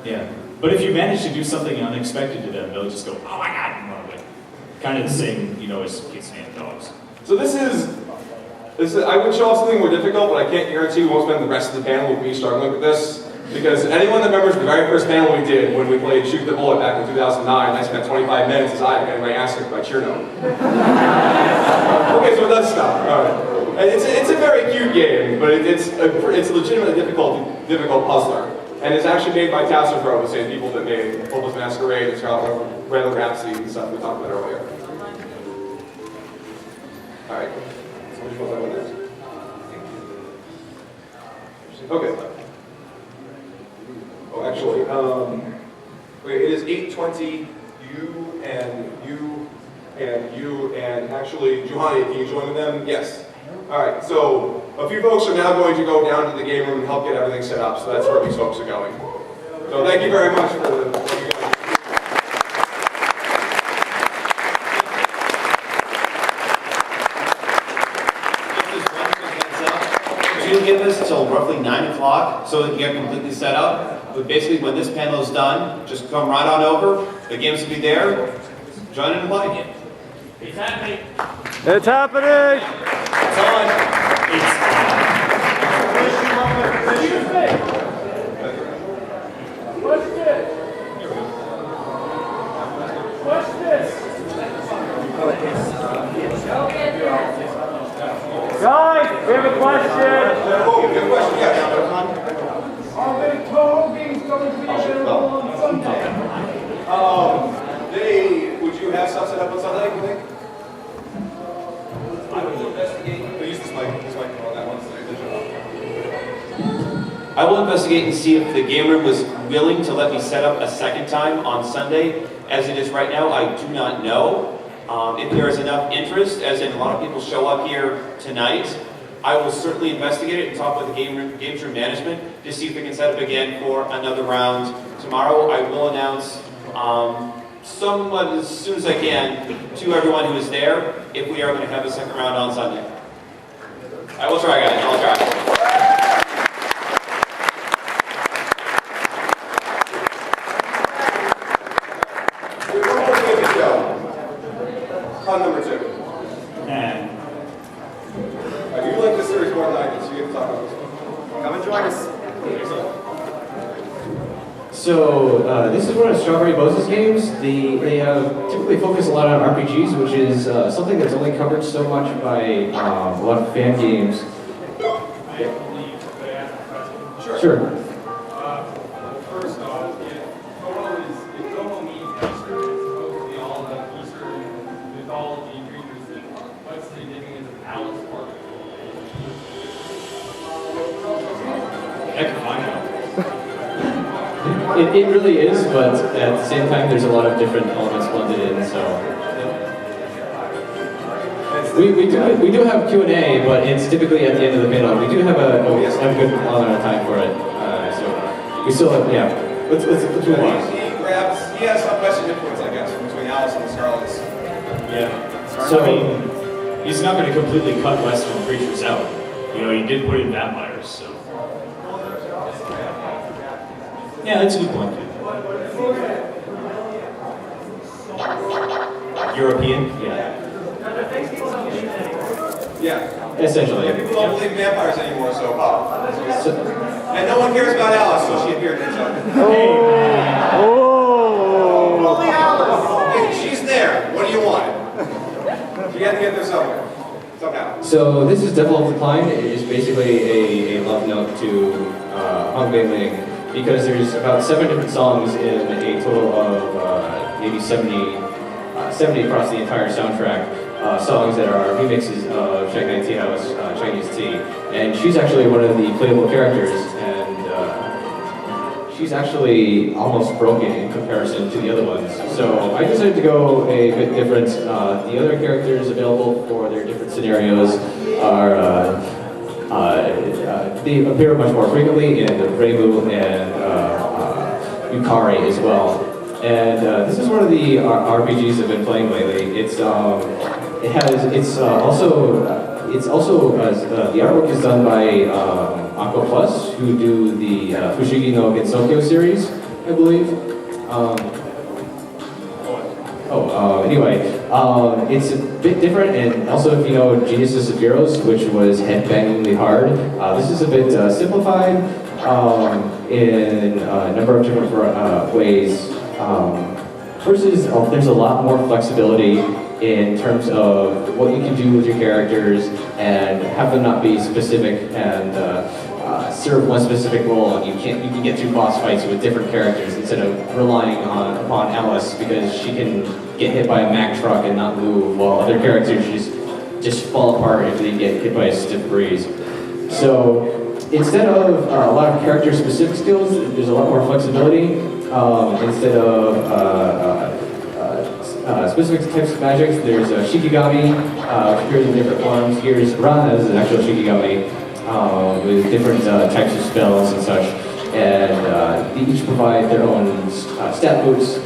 Yeah. But if you manage to do something unexpected to them, they'll just go, oh my god, and run away. Kind of the same, as kids and dogs. So this is, I would show off something more difficult, but I can't guarantee we won't spend the rest of the panel with me struggling with this. Because anyone that remembers the very first panel we did when we played Shoot the Bullet back in 2009, I spent 25 minutes as I getting my ass kicked by Cheerno. Okay, so it does stop. All right. And it's a very cute game, but it's a legitimately difficult puzzler. And it's actually made by TasselPro, the same people that made Hopeless Masquerade and Random Rhapsody and stuff we talked about earlier. All right. So which one's I win next? Okay. Oh, actually, wait, it is 8:20. And actually, Juhani, can you join with them? Yes. All right. So a few folks are now going to go down to the game room and help get everything set up. So that's where these folks are going. So thank you very much for what you guys. Usually give us till roughly 9 o'clock so that we get completely set up. But basically, when this panel is done, just come right on over. The games will be there. Join in and play. It's happening. It's happening! It's on. What's this? What's this? Guys, we have a question. Oh, good question. Yes. Are the Toho games going to be available on Sunday? Would you have stuff set up on Sunday, you think? I would investigate. Use this mic on that one. I will investigate and see if the game room was willing to let me set up a second time on Sunday. As it is right now, I do not know. If there is enough interest, as in a lot of people show up here tonight, I will certainly investigate it and talk with the games room management to see if we can set up again for another round tomorrow. I will announce somewhat as soon as I can to everyone who is there if we are going to have a second round on Sunday. I will try, guys. I'll try. Con number 2. And You like this series more than I do, so you have to talk about this one. Come and join us. So this is one of Strawberry Boses games. They typically focus a lot on RPGs, which is something that's only covered so much by a lot of fan games. Sure. First off, if Toho means Easter, it's supposed to be all about Eastern mythology creatures, then what's the significance of Alice part? heck if I know. It really is, but at the same time, there's a lot of different elements blended in. So we do have Q&A, but it's typically at the end of the panel. We do have a good amount of time for it. So we still have Let's move on. He has some best influence, I guess, between Alice and the Scarlets. Yeah. So I mean, he's not going to completely cut Western creatures out. He did put in vampires, so. Yeah, that's a good point. European? Yeah. essentially. People don't believe in vampires anymore, so and no one cares about Alice, so she appeared in something. Holy Alice! Hey, she's there. What do you want? You got to get there somewhere. Somehow. So this is Devil of the Decline. It is basically a love note to Hung Beiling, because there's about 7 different songs in a total of maybe 70 across the entire soundtrack. Songs that are remixes of Shanghai Tea House Chinese Tea. And she's actually one of the playable characters, and she's actually almost broken in comparison to the other ones. So I decided to go a bit different. The other characters available for their different scenarios are they appear much more frequently in Reimu and Yukari as well. And this is one of the RPGs I've been playing lately. It's also the artwork is done by Aqua Plus, who do the Fushigi no Gensokyo series, I believe. Anyway, it's a bit different, and also if you know Geniuses of Heroes, which was headbangingly hard, this is a bit simplified in a number of different ways. First is there's a lot more flexibility in terms of what you can do with your characters and have them not be specific and serve one specific role, and you can get through boss fights with different characters instead of relying upon Alice because she can get hit by a Mack truck and not move, while other characters just fall apart if they get hit by a stiff breeze. So instead of a lot of character specific skills, there's a lot more flexibility. Instead of specific types of magics, there's Shikigami, which appears in different forms. Here's Ran as an actual Shikigami, with different types of spells and such. And they each provide their own stat boosts.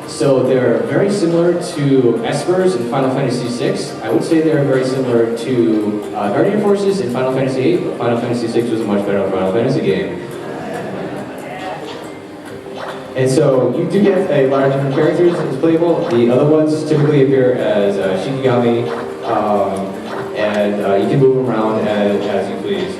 So they're very similar to Espers in Final Fantasy VI. I would say they're very similar to Guardian Forces in Final Fantasy VIII, but Final Fantasy VI was a much better Final Fantasy game. And so you do get a lot of different characters as playable. The other ones typically appear as Shikigami, and you can move them around as you please.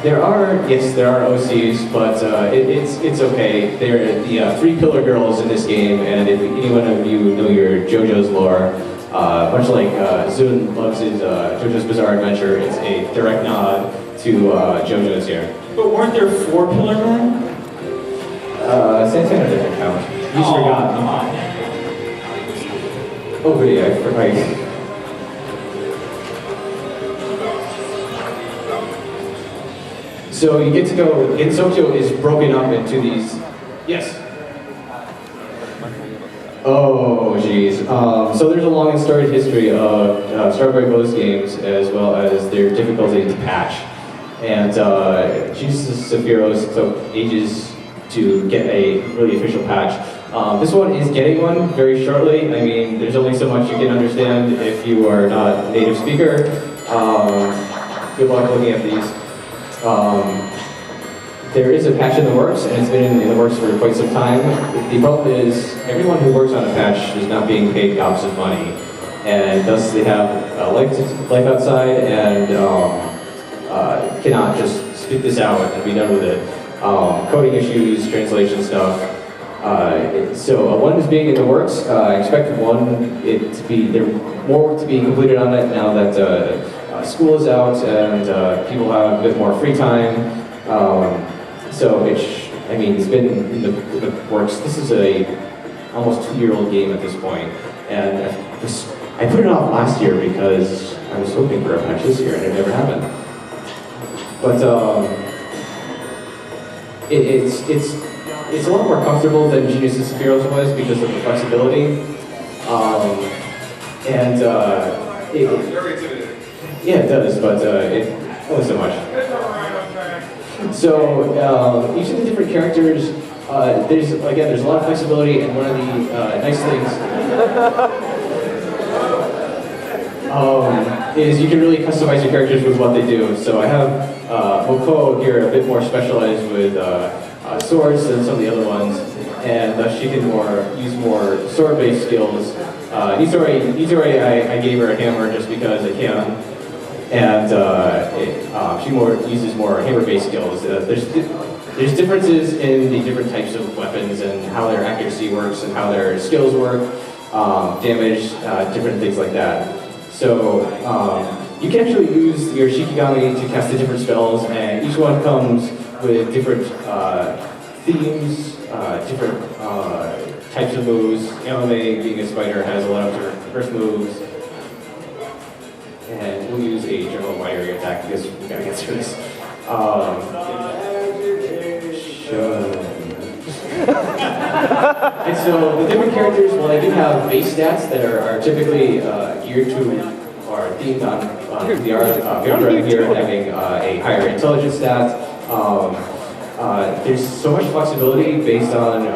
There are OCs, but it's okay. They're the three pillar girls in this game, and if any one of you know your JoJo's lore, much like Zun loves his JoJo's Bizarre Adventure, it's a direct nod to JoJo's here. But weren't there 4 pillar men? Santana doesn't count. You just forgot. Come on. Oh, yeah, I forgot. So you get to go, Insokyo is broken up into these, yes? Oh, geez. So there's a long and storied history of Strawberry Blues games as well as their difficulty to patch. And Jesus of Heroes took ages to get a really official patch. This one is getting one very shortly. I mean, there's only so much you can understand if you are not a native speaker. Good luck looking at these. There is a patch in the works, and it's been in the works for quite some time. The problem is, everyone who works on a patch is not being paid gobs of money, and thus they have life outside and cannot just spit this out and be done with it. Coding issues, translation stuff. So one is being in the works. I expect there's more work to be completed on it now that school is out and people have a bit more free time. So it's been in the works. This is a almost 2-year-old game at this point, and I put it off last year because I was hoping for a patch this year, and it never happened. But it's a lot more comfortable than Geniuses of Heroes was because of the flexibility, yeah, it does, but only so much. So each of the different characters, there's a lot of flexibility, and one of the nice things is you can really customize your characters with what they do. So I have Moko here a bit more specialized with swords than some of the other ones, and thus she can use more sword-based skills. Nitore, I gave her a hammer just because I can. And she uses more hammer-based skills. There's differences in the different types of weapons and how their accuracy works and how their skills work, damage, different things like that. So you can actually use your Shikigami to cast the different spells, and each one comes with different themes, different types of moves. Yamame, being a spider, has a lot of different burst moves. And we'll use a general wide area attack because we gotta get through this. And so the different characters, well, they do have base stats that are typically geared to or themed on who they are. Beyond here having a higher intelligence stat. There's so much flexibility based on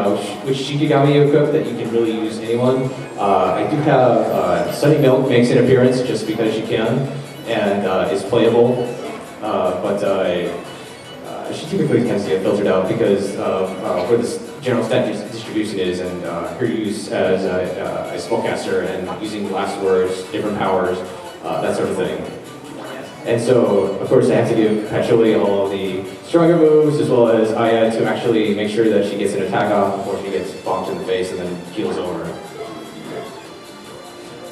which Shikigami you equip that you can really use anyone. I do have Sunny Milk makes an appearance just because she can and is playable, but she typically tends to get filtered out because of where the general stat distribution is, and her use as a spellcaster and using last words, different powers, that sort of thing. And so, of course, I have to give Patchouli all the stronger moves, as well as Aya to actually make sure that she gets an attack off before she gets bonked in the face and then keels over.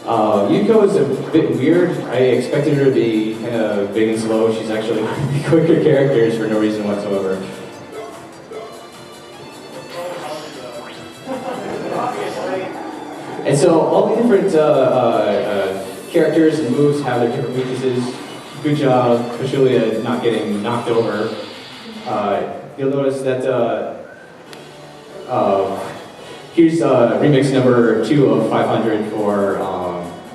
Yuko is a bit weird. I expected her to be kind of big and slow. She's actually one of the quicker characters for no reason whatsoever. And so all the different characters and moves have their different weaknesses. Good job, Patchouli, not getting knocked over. You'll notice that here's remix number 2 of 500 for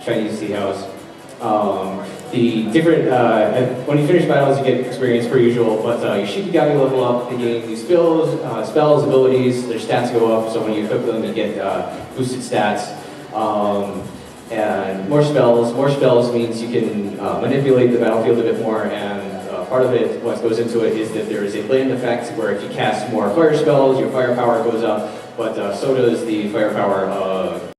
Chinese Tea House. The different, when you finish battles, you get experience per usual, but your Shikigami level up, they gain these spells, abilities, their stats go up, so when you equip them, you get boosted stats. And more spells means you can manipulate the battlefield a bit more, and part of it, what goes into it, is that there is a blend effect where if you cast more fire spells, your firepower goes up, but so does the firepower of